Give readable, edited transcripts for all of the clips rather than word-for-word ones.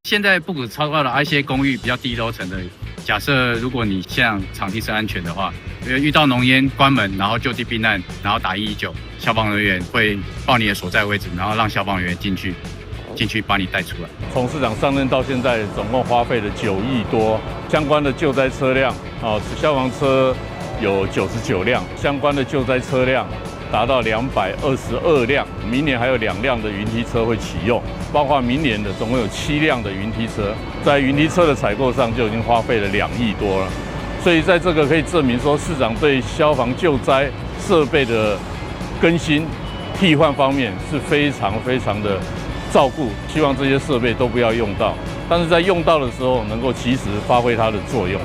现在不止超高楼，一些公寓比较低楼层的，假设如果你像场地是安全的话，遇到浓烟关门，然后就地避难，然后打119，消防人员会报你的所在位置，然后让消防员进去把你带出来。从市长上任到现在，总共花费了9亿多，相关的救灾车辆消防车有99辆，相关的救灾车辆达到222辆，明年还有2辆的云梯车会启用，包括明年的总共有7辆的云梯车，在云梯车的采购上就已经花费了2亿多了，所以在这个可以证明说，市长对消防救灾设备的更新、替换方面是非常的照顾，希望这些设备都不要用到，但是在用到的时候能够及时发挥它的作用。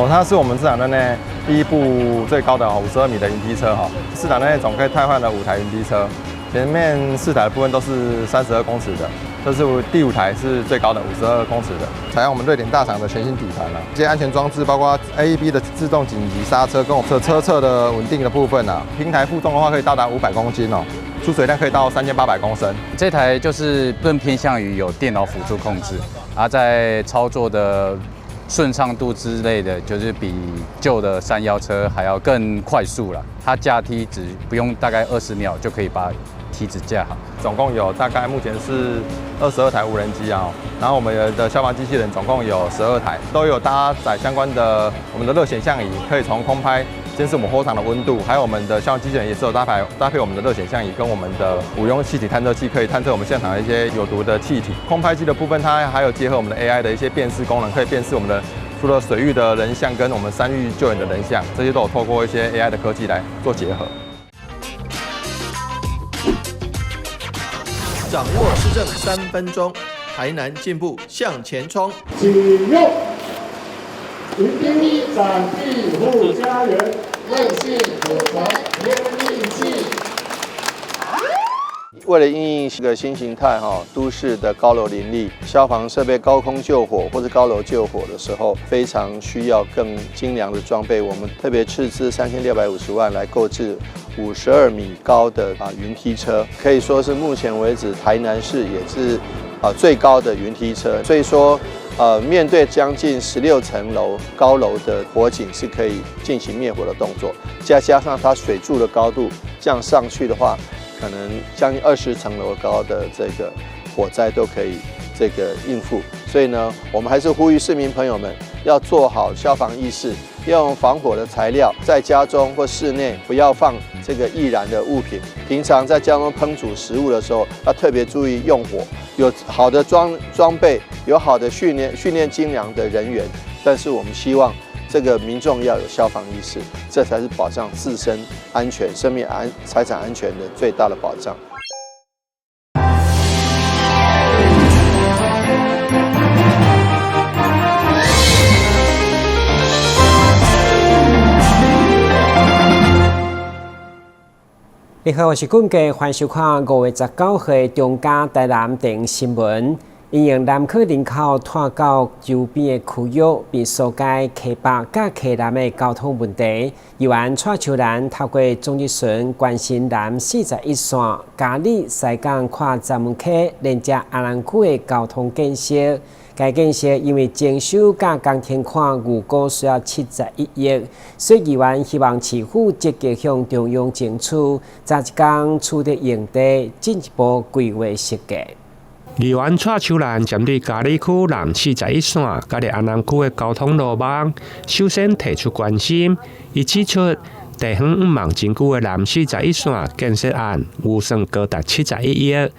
它是我们市场任内第一部最高的52米的云梯车市场任内总可以汰换了5台云梯车，前面4台的部分都是32公尺的，这是第5台是最高的52公尺的，采用我们瑞典大厂的全新底盘这些安全装置包括 AEB 的自动紧急刹车跟我们车侧的稳定的部分平台负重的话可以到达500公斤出水量可以到3800公升。这台就是更偏向于有电脑辅助控制，在操作的顺畅度之类的，就是比旧的311车还要更快速了。它架梯只不用大概20秒就可以把梯子架好。总共有大概目前是22台无人机然后我们的消防机器人总共有12台，都有搭载相关的我们的热显像仪，可以从空拍监视我们火场的温度，还有我们的消防机器人也是有搭配我们的热显像仪跟我们的五用气体探测器，可以探测我们现场的一些有毒的气体。空拍机的部分，它还有结合我们的 AI 的一些辨识功能，可以辨识我们的除了水域的人像跟我们山域救援的人像，这些都有透过一些 AI 的科技来做结合。掌握施政3分钟，台南进步向前冲。启用云梯展地护家园，卫星火柴天力器。为了因应这个新形态都市的高楼林立，消防设备高空救火或者高楼救火的时候，非常需要更精良的装备。我们特别斥资3650万来购置52米高的云梯车，可以说是目前为止台南市也是最高的云梯车。所以说面对将近16层楼高楼的火警是可以进行灭火的动作，加上它水柱的高度这样上去的话，可能将近20层楼高的这个火灾都可以应付。所以呢，我们还是呼吁市民朋友们要做好消防意识，要用防火的材料，在家中或室内不要放这个易燃的物品。平常在家中烹煮食物的时候，要特别注意用火。有好的装备，有好的训练精良的人员，但是我们希望这个民众要有消防意识，这才是保障自身安全、生命财产安全的最大的保障。你好，我是俊杰，欢迎收看5月19号中嘉台南电影新闻。因应南科人口拖到周边的区域，并疏解溪北甲溪南的交通问题，议员蔡秋兰透过总日巡关心南41线嘉义西港跨闸门溪连接阿兰区的交通建设。该建设因为征收甲工程款预估需要71亿，所以议员希望市府积极向中央争取，早一天取得用地，进一步规划设计。议员蔡秋兰针对嘉义区南41线甲伫安南区的交通路网，首先提出关心。伊指出，地方5万真久的南41线建设案预算高达71亿，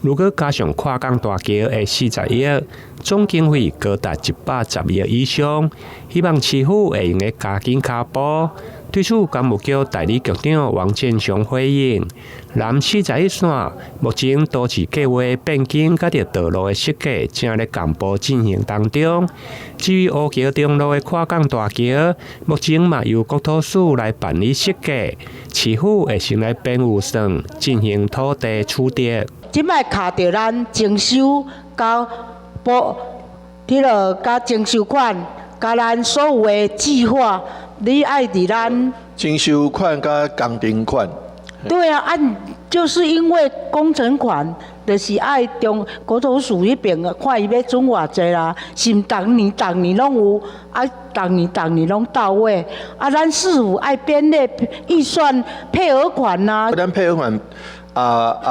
如果加上跨港大桥的40亿，总经费高达110亿以上。希望市府会用个加紧脚步。对此，工务局代理局长王建雄回应：南41线目前都市计划变更甲着道路的设计正咧同步进行当中。至于乌桥中路的跨港大桥，目前嘛由国土署来办理设计，市府会先来编预算进行土地取得。即摆卡着咱征收甲甲征收款，甲咱所有的计划。你爱伫咱征收款甲工程款，对啊，就是因为工程款，就是爱中国土署迄边看伊要准偌济啦，是毋逐年拢有，逐年拢到位。咱市府爱编列预算配额款呐。咱配额款。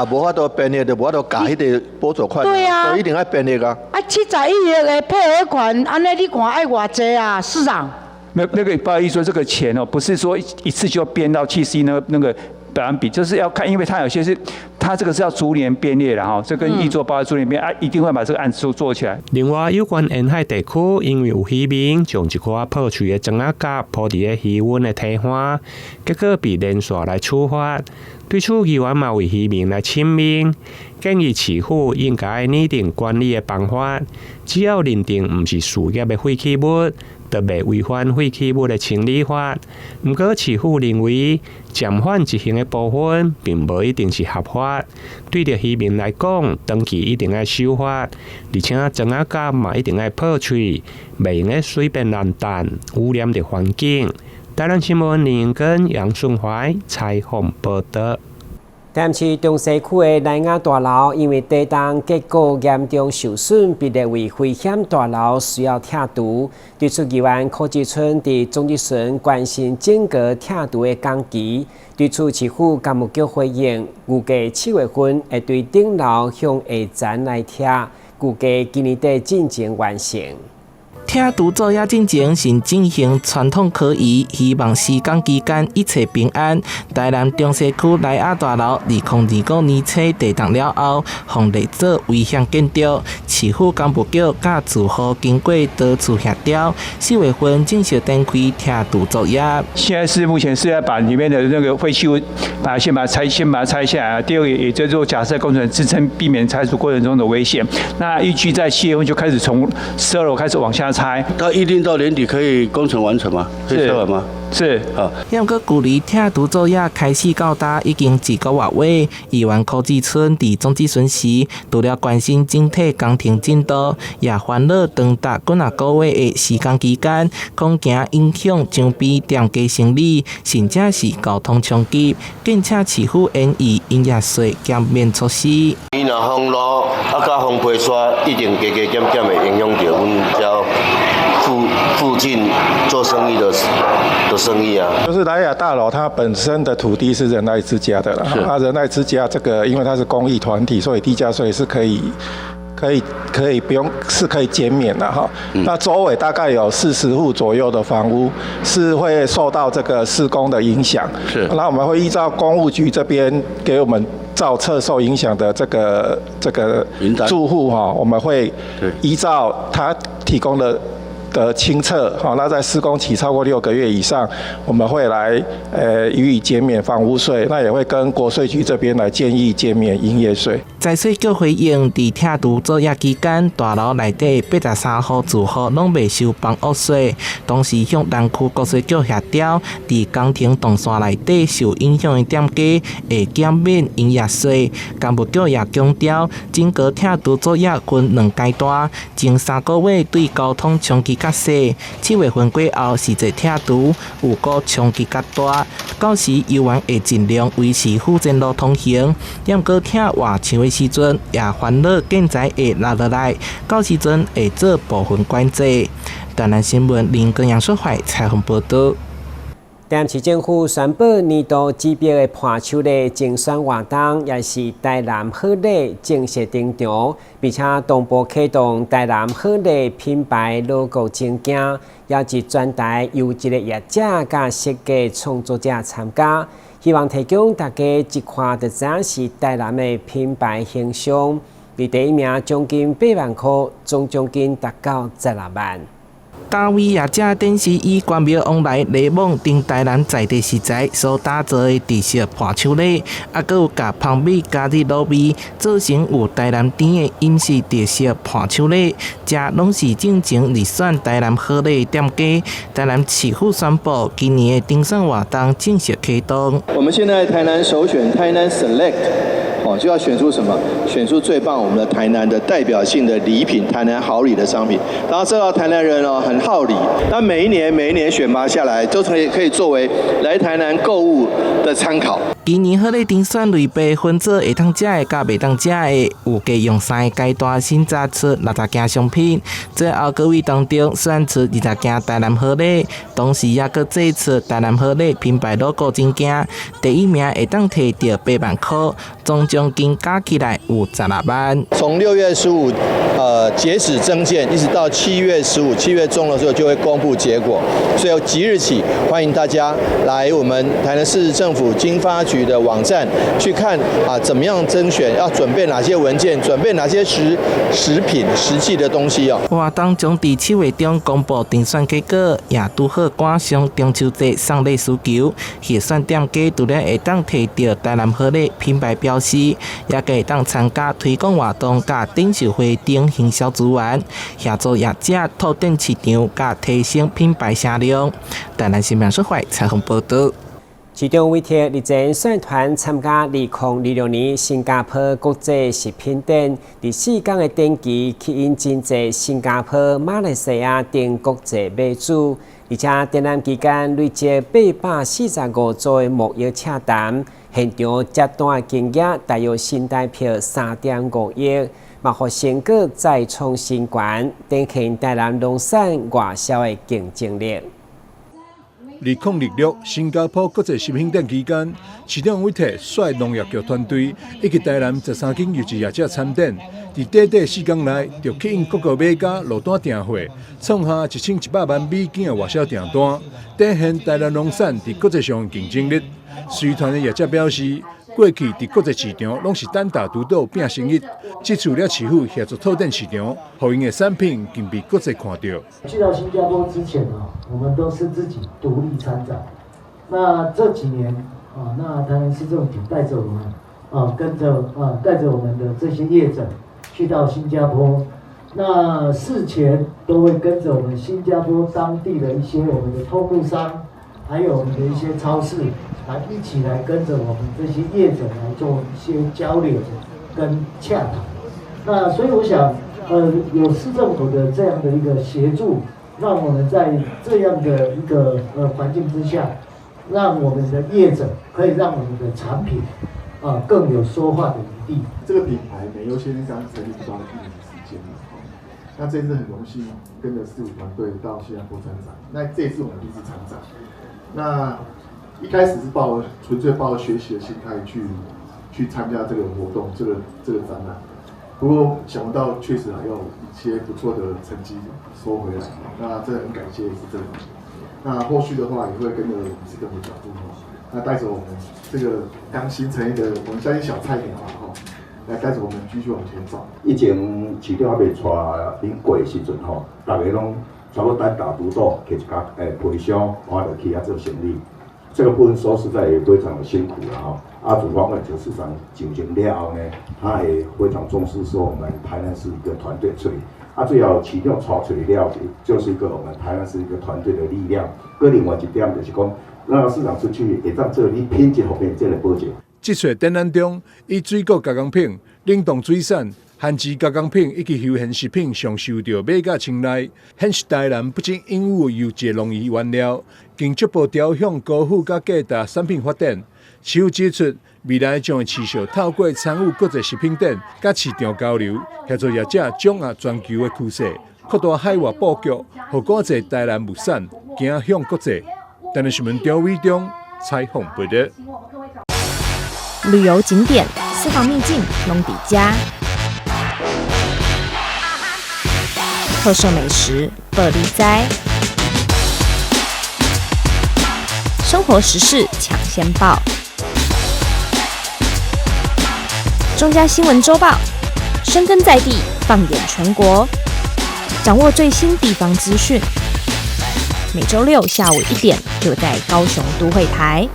无法度编列就无法度加迄个补助款，对啊，所以一定要编列啊。70亿的配额款，安尼你看爱偌济啊，市长？那个不好意思说，这个钱哦，不是说一次就编到70亿那个百分比，就是要看，因为它有些是，它这个是要逐年编列的哈，这跟预做报告逐年编一定会把这个案子做起来。另外，有关沿海地区，因为有渔民将一块破碎的庄仔甲铺伫个渔温的堤岸，结果被连续来处罚。对此，议员嘛为渔民来请命，建议市府应该拟定管理的办法，只要认定唔是事业的废弃物，就袂违反废弃物的清理法。不过，市府认为暂缓执行的部分，并无一定是合法。对着渔民来讲，长期一定要守法，而且庄仔甲嘛一定要破碎，袂用随便乱弹，污染着环境。台南新闻林根杨顺怀采访报道。台南市中西区的莱雅大楼因为地动结构严重受损，被列为危险大楼，需要拆除。对此，议员柯志春伫总咨询关心整个拆除的工期。对此，市府干务局回应，预计7月份会对顶楼向下层来拆，预计今年底进行完成。拆除作业进前先进行传统科仪，希望施工期间一切平安。台南中西区莱雅大楼2025年初地动了后，防列做危险建筑。市府干部局甲住户经过多次协调，4月份正式展开拆除作业。现在是目前是要把里面的那个废弃物，先把它拆下来。第二个，也就是说假设工程支撑，避免拆除过程中的危险。那预计在7月份就开始从12楼开始往下拆。它预定到年底可以工程完成吗？可以拆完吗？是啊。要搁距离拆除作业开始到达已经1个月。议员柯志春伫总咨询时，除了关心整体工程进度，也烦恼长达几啊个月的施工期间，恐惊影响墙壁店家生意，甚至是交通冲击，建请市府研议营业税减免措施。伊若封路甲封批刷，一定加减会影响到阮遮附近做生意的生意啊。就是莱雅大楼它本身的土地是仁爱之家的啦，仁爱之家这个因为它是公益团体，所以地价税是可以不用，是可以减免的哈。那周围大概有40户左右的房屋是会受到这个施工的影响。是。那我们会依照公务局这边给我们照册受影响的这个住户哈，我们会依照他提供的清册，好，那在施工期超过6个月以上，我们会来予以减免房屋税，那也会跟国税局这边来建议减免营业税。财税局回应，伫拆除作业期间，大楼内底83户住户拢未收房屋税，同时向南区国税局协调，伫工程动线内底受影响的店家会减免营业税。干部局也强调，整个拆除作业分2阶段，前3个月对交通冲击较细，7月份过后实际拆除有个冲击较大，到时议员会尽量维持府前路通行。要搁拆外墙的时阵，也烦恼建材会落落来，到时阵会做部分管制。台南新闻林根杨说怀采访报道。台南市政府宣布年度指标的伴手礼竞选活动，也是台南好礼正式登场，并且同步启动台南好礼品牌 logo 证件，邀集全台优质的业者甲设计创作者参加，希望提供大家一看就知影是台南的品牌形象。而第一名奖金8万块，总奖金达到16万。大位业者展示以关庙往来礼网顶台南在地食材所打造的特色伴手礼，搁有甲芳米加入卤味，做成有台南甜的饮食特色伴手礼。这拢是正经入选台南好礼的店家。台南市府宣布，今年的评选活动正式启动。我们现在台南首选台南 Select。就要选出什么？选出最棒我们的台南的代表性的礼品，台南好礼的商品。然后知道台南人很好礼，那每一年选拔下来，都可以作为来台南购物的参考。今年好礼评选类别分做会当食的甲袂当食的，有计用3个阶段审查出60件商品。最后各位当中选出20件台南好礼，同时也搁制出台南好礼品牌 logo 证件。第1名会当摕到8万块，总奖金加起来有16万。从6月15截止征件，一直到7月15， 7月中的时候就会公布结果。所以即日起，欢迎大家来我们台南市政府经发局的网站去看怎么样甄选，要准备哪些文件，准备哪些实际的东西哦。活动将伫7月中公布定选结果，也拄好赶上中秋节送礼需求，协选店家除了会当摕到台南好礼品牌标识，也会当参加推广活动甲展售会等行销资源，协助业者拓展市场甲提升品牌声量。台南新闻社会采访报道。其中委托日前选团参加2026年新加坡国际食品展，第4天的展期吸引真侪新加坡、马来西亚等国际买主，而且展览期间累积845组的募约洽谈，现场接单金额大约新台币3.5亿，嘛互成果再创新高，展现台南农产外销的竞争力。2026新加坡国际食品展期间，市长委托率农业局团队以及台南13间有机业者参展，在短4天内就吸引各个买家落单订货，创下1100万美金的外销订单，展现台南农产在国际上的竞争力。随团的业者表示，过去在国际市场拢是单打独斗拼生意，这次了市府协助拓展市场，让因的产品更被国际看到。去到新加坡之前我们都是自己独立参展。那这几年那台南市政府带着我们带着我们的这些业者去到新加坡，那事前都会跟着我们新加坡当地的一些我们的通路商，还有我们的一些超市。来一起来跟着我们这些业者来做一些交流跟洽谈。那所以我想，有市政府的这样的一个协助，让我们在这样的一个环境之下，让我们的业者可以让我们的产品更有说话的余地。这个品牌美优先生刚成立不到1年的时间了，那这次很荣幸跟着4、5团队到新加坡参展。那这次我们第1次参展，那一开始是纯粹抱着学习的心态去参加这个活动，这个展览。不过想不到确实还有一些不错的成绩收回来，那这很感谢市政府。那后续的话也会跟着市政府脚步那带着我们这个刚新成立的我们相信小菜鸟来带着我们继续往前走。以前市长还未带恁过的时阵大家拢差不多单打独斗，摕一家批箱，换落去做生意。这个部分说实在也非常的辛苦了主方跟就市长进行了后呢，他也非常重视说我们台南是一个团队处理最后市长带出来了，就是一个我们台南是一个团队的力量。另外一点就是讲，让市场出去会当做你品质方面这个保证。这次展览中，以水果加工品、冷冻水产、番薯加工品以及休闲食品上受到买家青睐，显示台南不仅拥有优质农业原料，更逐步朝向高附加价值产品发展。市府指出，未来将会持续透过参与国际食品展、甲市场交流，协助业者掌握全球的趋势，扩大海外布局，让更多台南物产行向国际。台南新闻张伟忠采访报道。旅游景点、私房秘境拢底家，特色美食乐力哉，生活时事抢先报，中嘉新闻周报，深耕在地，放眼全国，掌握最新地方资讯。每周6下午1点，就在高雄都会台。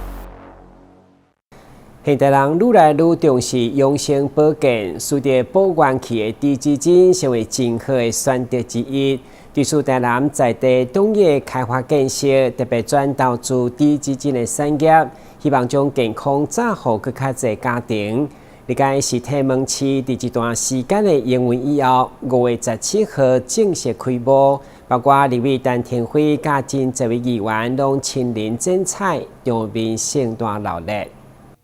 现代人愈来愈重视养生保健，随着保元气的低基金成为真好的选择之一。对此，台南在地农业开发建设特别转投资低基金的产业，希望将健康照顾更较侪家庭。历届实体门市伫一段时间的营运以后，5月17号正式开幕，包括立委陈天辉甲真侪位议员拢亲临剪彩，场面盛大热闹。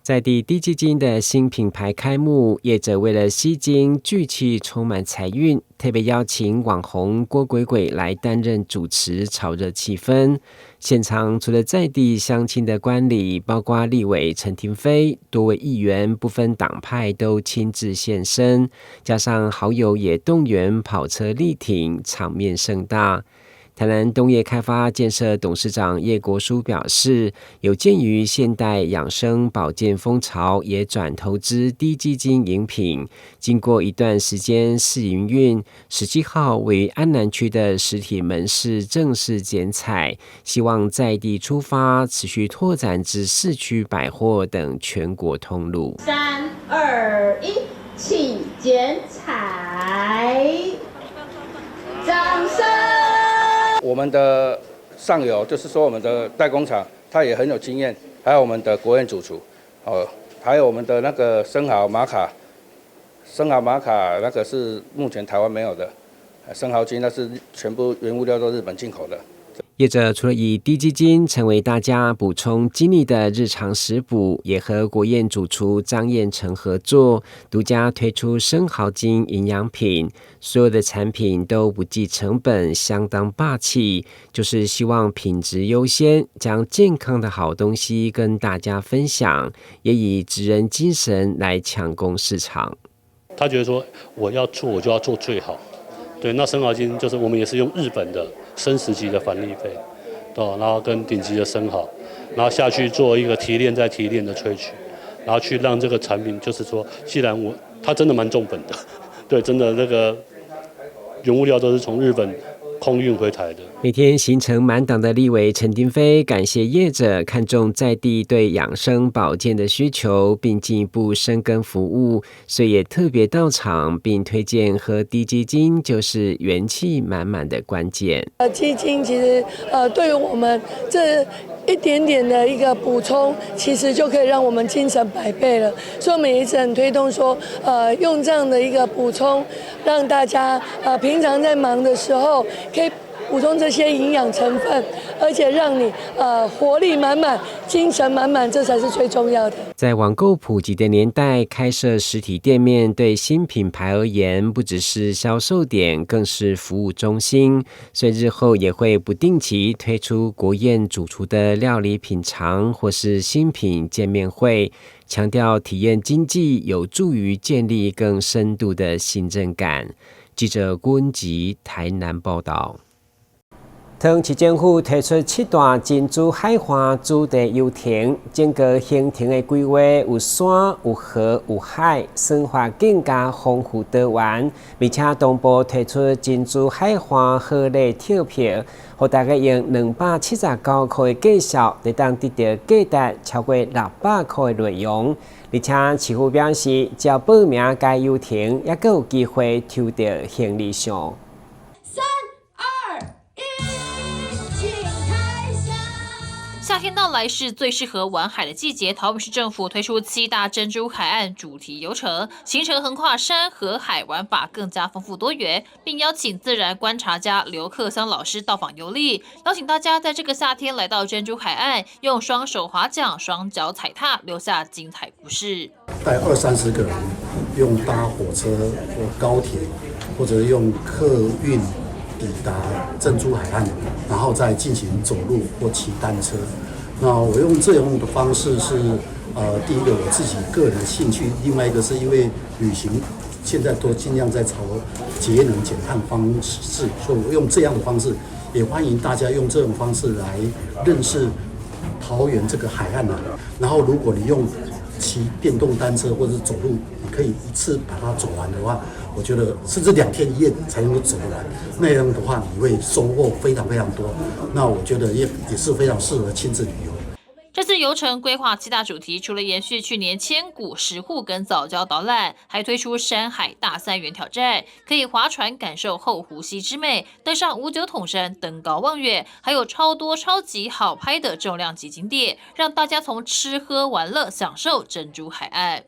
在地低基金的新品牌开幕，业者为了吸睛聚气充满财运，特别邀请网红郭鬼鬼来担任主持，炒热气氛。现场除了在地乡亲的观礼，包括立委陈亭妃，多位议员不分党派都亲自现身，加上好友也动员跑车力挺，场面盛大。台南东业开发建设董事长叶国书表示，有鉴于现代养生保健风潮，也转投资低基金饮品。经过一段时间试营运，17号为安南区的实体门市正式剪彩，希望在地出发，持续拓展至市区百货等全国通路。3、2、1，起剪彩，掌声！我们的上游就是说我们的代工厂，它也很有经验，还有我们的国宴主厨，还有我们的那个生蚝玛卡那个是目前台湾没有的，生蚝精那是全部原物料都日本进口的。业者除了以低基金成为大家补充精力的日常食补，也和国宴主厨张彦成合作，独家推出生蚝精营养品。所有的产品都不计成本，相当霸气，就是希望品质优先，将健康的好东西跟大家分享，也以职人精神来抢攻市场。他觉得说我要做我就要做最好，对，那生蚝精就是我们也是用日本的生食级的反粒肺，然后跟顶级的生蚝，然后下去做一个提炼再提炼的萃取，然后去让这个产品就是说，既然它真的蛮重本的，对，真的那个原物料都是从日本空运回台的。每天行程满档的立委陈亭妃感谢业者看重在地对养生保健的需求，并进一步深耕服务，所以也特别到场，并推荐喝低基金就是元气满满的关键。基金其实对于我们这一点点的一个补充，其实就可以让我们精神100倍了。所以我们一直很推动说，用这样的一个补充，让大家平常在忙的时候可以补充这些营养成分，而且让你活力满满、精神满满，这才是最重要的。在网购普及的年代，开设实体店面对新品牌而言，不只是销售点，更是服务中心。所以日后也会不定期推出国宴主厨的料理品尝，或是新品见面会，强调体验经济有助于建立更深度的信任感。记者郭文吉台南报道。长期政府提出7大珍珠海岸主题游艇，整个行程的规划有山、有河、有海，生活更加丰富多元，并且同步推出珍珠海岸贺礼跳票，让大家用279块的价数，就当得到价值超过600块的内容。而且市府表示，只要报名该游艇，也有机会抽到行李箱。夏天到来是最适合玩海的季节，桃园市政府推出7大珍珠海岸主题游程，行程横跨山河海，玩法更加丰富多元，并邀请自然观察家刘克湘老师到访游历，邀请大家在这个夏天来到珍珠海岸，用双手划桨、双脚踩踏，留下精彩故事。带20-30个人，用搭火车或高铁，或者用客运抵达珍珠海岸，然后再进行走路或骑单车。那我用这种的方式是，第一个我自己个人的兴趣，另外一个是因为旅行现在都尽量在朝节能减碳方式，所以我用这样的方式，也欢迎大家用这种方式来认识桃园这个海岸啊。然后如果你用骑电动单车或者走路，你可以一次把它走完的话，我觉得甚至2天1夜才能够走完，那样的话你会收获非常非常多。那我觉得也是非常适合亲子旅游。这次游程规划7大主题，除了延续去年千古石沪跟藻礁导览，还推出山海大3元挑战，可以划船感受后湖溪之美，登上59桶山，登高望远，还有超多超级好拍的重量级景点，让大家从吃喝玩乐享受珍珠海岸。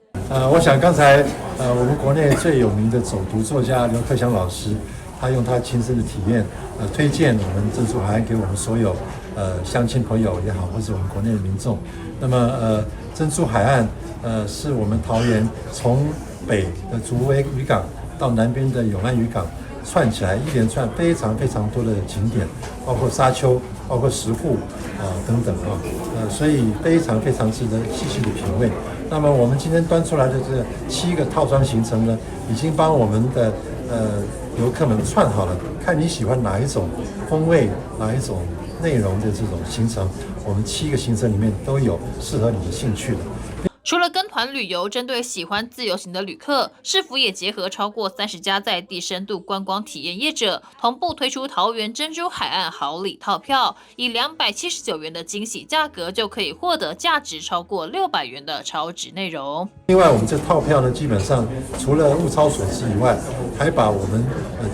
我想刚才我们国内最有名的走读作家刘克湘老师，他用他亲身的体验，推荐我们珍珠海岸给我们所有乡亲朋友也好，或是我们国内的民众。那么珍珠海岸是我们桃园从北的竹围渔港到南边的永安渔港串起来一连串非常非常多的景点，包括沙丘，包括石户等等所以非常非常值得细细的品味。那么我们今天端出来的这7个套装行程呢，已经帮我们的游客们串好了，看你喜欢哪一种风味，哪一种内容的这种行程，我们7个行程里面都有适合你的兴趣的。除了跟团旅游，针对喜欢自由行的旅客，市府也结合超过30家在地深度观光体验业者，同步推出桃园珍珠海岸好礼套票，以279元的惊喜价格，就可以获得价值超过600元的超值内容。另外，我们这套票呢，基本上除了物超所值以外，还把我们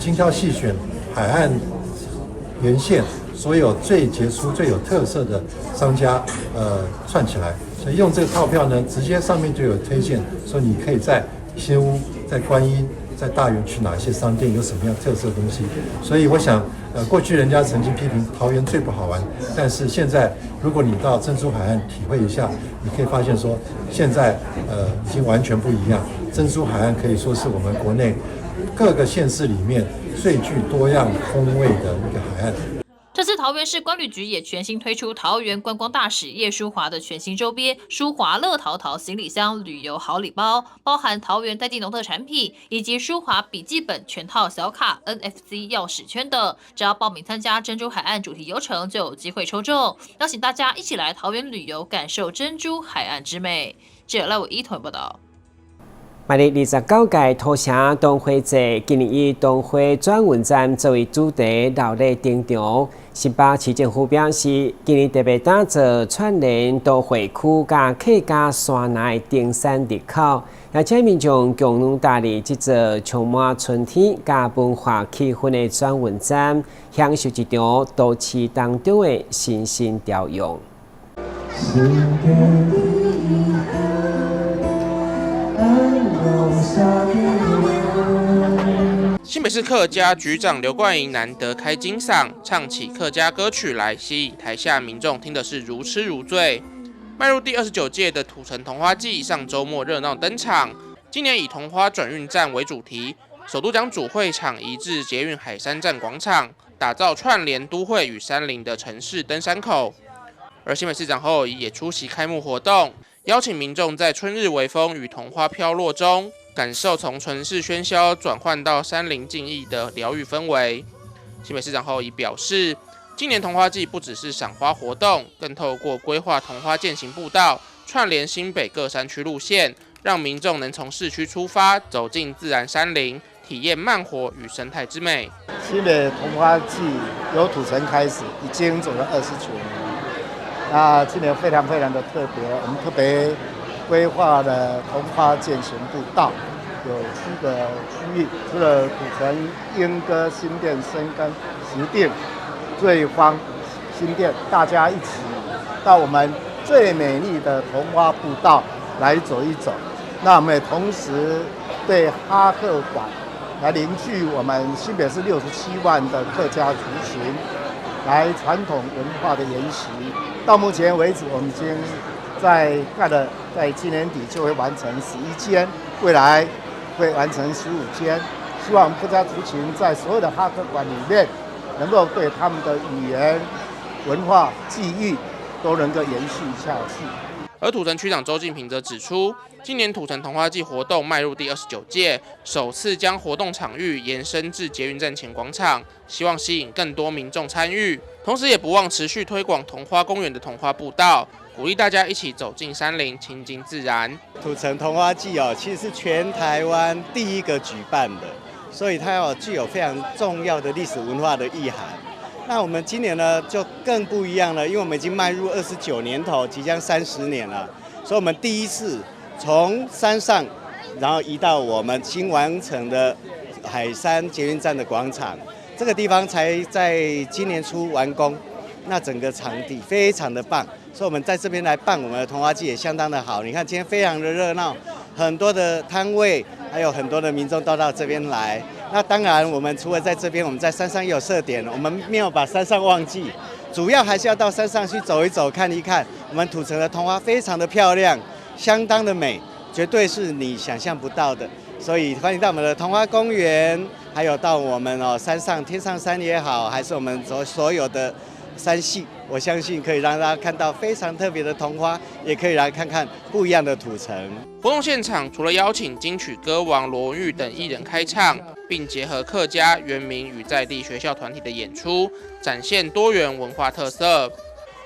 精挑细选海岸沿线所有最杰出、最有特色的商家串起来。所以用这个套票呢，直接上面就有推荐，说你可以在新屋、在观音、在大园去哪些商店，有什么样特色的东西。所以我想，过去人家曾经批评桃园最不好玩，但是现在如果你到珍珠海岸体会一下，你可以发现说，现在已经完全不一样。珍珠海岸可以说是我们国内各个县市里面最具多样风味的一个海岸。这次桃园市观旅局也全新推出桃园观光大使叶淑华的全新周边淑华乐淘淘行李箱旅游好礼包，包含桃园在地农特产品以及淑华笔记本全套小卡 NFC 钥匙圈等。只要报名参加珍珠海岸主题游程，就有机会抽中。邀请大家一起来桃园旅游，感受珍珠海岸之美。记者赖伟一同报道。迈入29届土城冬花节，今年以冬花转运站作为主题，热烈登场。新北市政府表示，今年特别打造串联都会区甲客家山内登山入口，而且民众共同搭理这座充满春天甲文化气氛的转运站，享受一场都市当中的新兴调用。新北市客家局长刘冠莹难得开金嗓，唱起客家歌曲来，吸引台下民众听的是如痴如醉。迈入第29届的土城桐花季，上周末热闹登场。今年以桐花转运站为主题，首都将主会场移至捷运海山站广场，打造串联都会与山林的城市登山口。而新北市长侯友宜也出席开幕活动，邀请民众在春日微风与桐花飘落中，感受从城市喧嚣转换到山林静谧的疗愈氛围。新北市长侯友宜表示，今年桐花季不只是赏花活动，更透过规划桐花健行步道，串联新北各山区路线，让民众能从市区出发，走进自然山林，体验慢活与生态之美。新北桐花季由土城开始，已经走了29年。那今年非常非常的特别，我们特别规划了桐花健行步道，有7个区域，除了土城、莺歌、新店、深耕、石碇、瑞芳、新店，大家一起到我们最美丽的桐花步道来走一走。那我们也同时对哈客馆来凝聚我们新北市67万的客家族群，来传统文化的沿袭。到目前为止，我们已经在今年底就会完成11间，未来会完成15间。希望客家族群在所有的哈客馆里面，能够对他们的语言、文化、技艺都能够延续下去。而土城区长周敬平则指出，今年土城桐花季活动迈入第29届，首次将活动场域延伸至捷运站前广场，希望吸引更多民众参与，同时也不忘持续推广桐花公园的桐花步道，鼓励大家一起走进山林，亲近自然。土城桐花季其实是全台湾第一个举办的，所以它具有非常重要的历史文化的意涵。那我们今年呢就更不一样了，因为我们已经迈入29年头，即将30年了，所以我们第一次从山上，然后移到我们新完成的海山捷运站的广场，这个地方才在今年初完工。那整个场地非常的棒，所以我们在这边来办我们的桐花季也相当的好。你看今天非常的热闹，很多的摊位，还有很多的民众都到这边来。那当然，我们除了在这边，我们在山上也有设点，我们没有把山上忘记。主要还是要到山上去走一走、看一看。我们土城的桐花非常的漂亮，相当的美，绝对是你想象不到的。所以欢迎到我们的桐花公园，还有到我们山上天上山也好，还是我们所有的山系，我相信可以让大家看到非常特别的桐花，也可以来看看不一样的土城。活动现场除了邀请金曲歌王罗文玉等艺人开唱，并结合客家、原民与在地学校团体的演出，展现多元文化特色。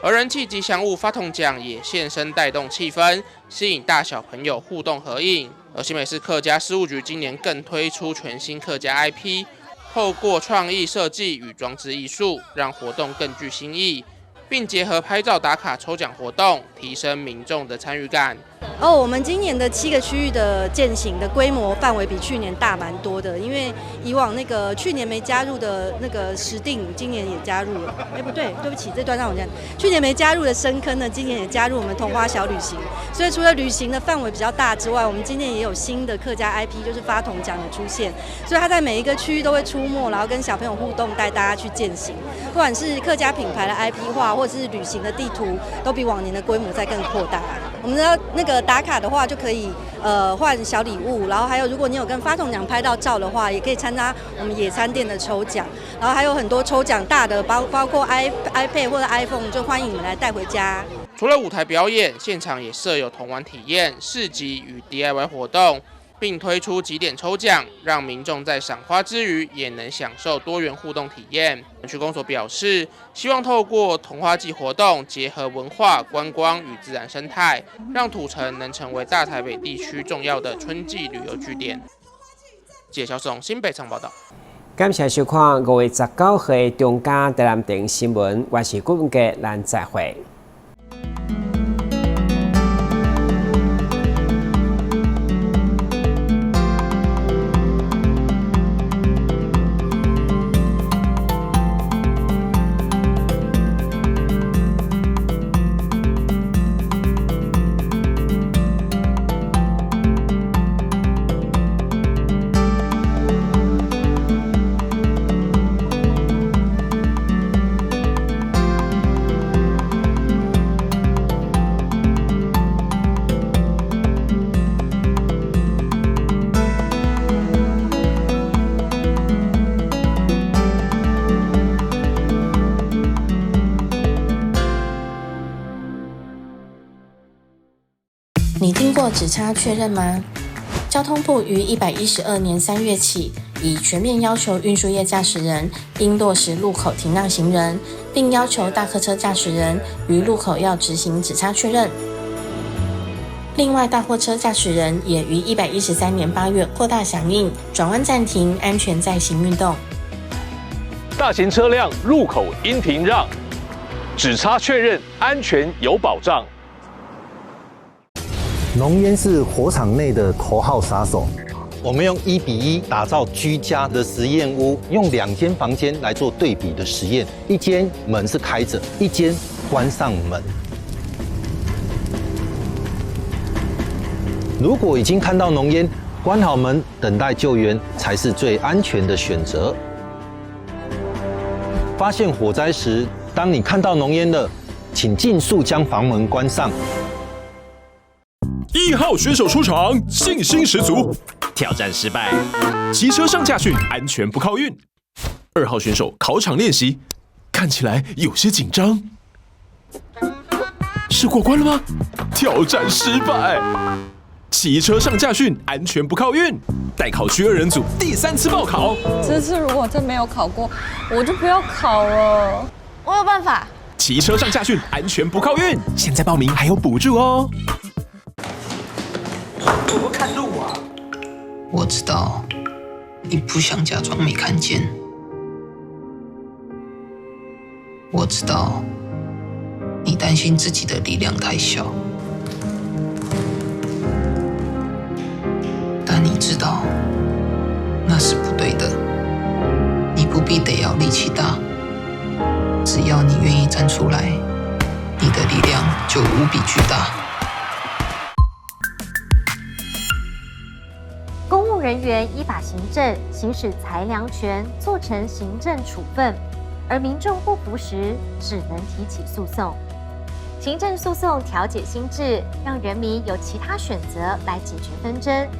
而人气吉祥物发筒奖也现身带动气氛，吸引大小朋友互动合影。而新北市客家事务局今年更推出全新客家 IP， 透过创意设计与装置艺术，让活动更具新意，并结合拍照打卡抽奖活动，提升民众的参与感。我们今年的7个区域的践行的规模范围比去年大蛮多的，因为以往那个去年没加入的那个石碇，今年也加入了。不对，对不起，这段让我讲。去年没加入的深坑呢，今年也加入我们桐花小旅行。所以除了旅行的范围比较大之外，我们今年也有新的客家 IP， 就是发筒奖的出现。所以它在每一个区域都会出没，然后跟小朋友互动，带大家去践行。不管是客家品牌的 IP 化，或者是旅行的地图，都比往年的规模再更扩大。我们的那个打卡的话，就可以换小礼物，然后还有如果你有跟发筒奖拍到照的话，也可以参加我们野餐店的抽奖，然后还有很多抽奖大的，包括 iPad 或者 iPhone， 就欢迎你们来带回家。除了舞台表演，现场也设有童玩体验、市集与 DIY 活动，并推出几点抽奖，让民众在赏花之余也能享受多元互动体验。区公所表示，希望透过桐花季活动，结合文化、观光与自然生态，让土城能成为大台北地区重要的春季旅游据点。记者肖松新北场报道。感谢收看5月19号的中嘉台南电新闻，我是顾文杰，咱再会。你听过只差确认吗？交通部于112年3月起，已全面要求运输业驾驶人应落实路口停让行人，并要求大客车驾驶人于路口要执行只差确认。另外，大货车驾驶人也于113年8月扩大响应转弯暂停、安全在行运动。大型车辆路口应停让，只差确认，安全有保障。浓烟是火场内的头号杀手。我们用1:1打造居家的实验屋，用2间房间来做对比的实验，一间门是开着，一间关上门。如果已经看到浓烟，关好门，等待救援才是最安全的选择。发现火灾时，当你看到浓烟了，请尽速将房门关上。1号选手出场，信心十足。挑战失败，骑车上驾训，安全不靠运。2号选手考场练习，看起来有些紧张。是过关了吗？挑战失败。骑车上驾训，安全不靠运。代考区2人组第3次报考。这次如果真没有考过，我就不要考了。我有办法。骑车上驾训，安全不靠运。现在报名还有补助哦。我不看路啊！我知道你不想假装没看见，我知道你担心自己的力量太小，但你知道那是不对的。你不必得要力气大，只要你愿意站出来，你的力量就无比巨大。公务人员依法行政，行使裁量权，做成行政处分。而民众不服时，只能提起诉讼。行政诉讼调解心智，让人民有其他选择来解决纷争。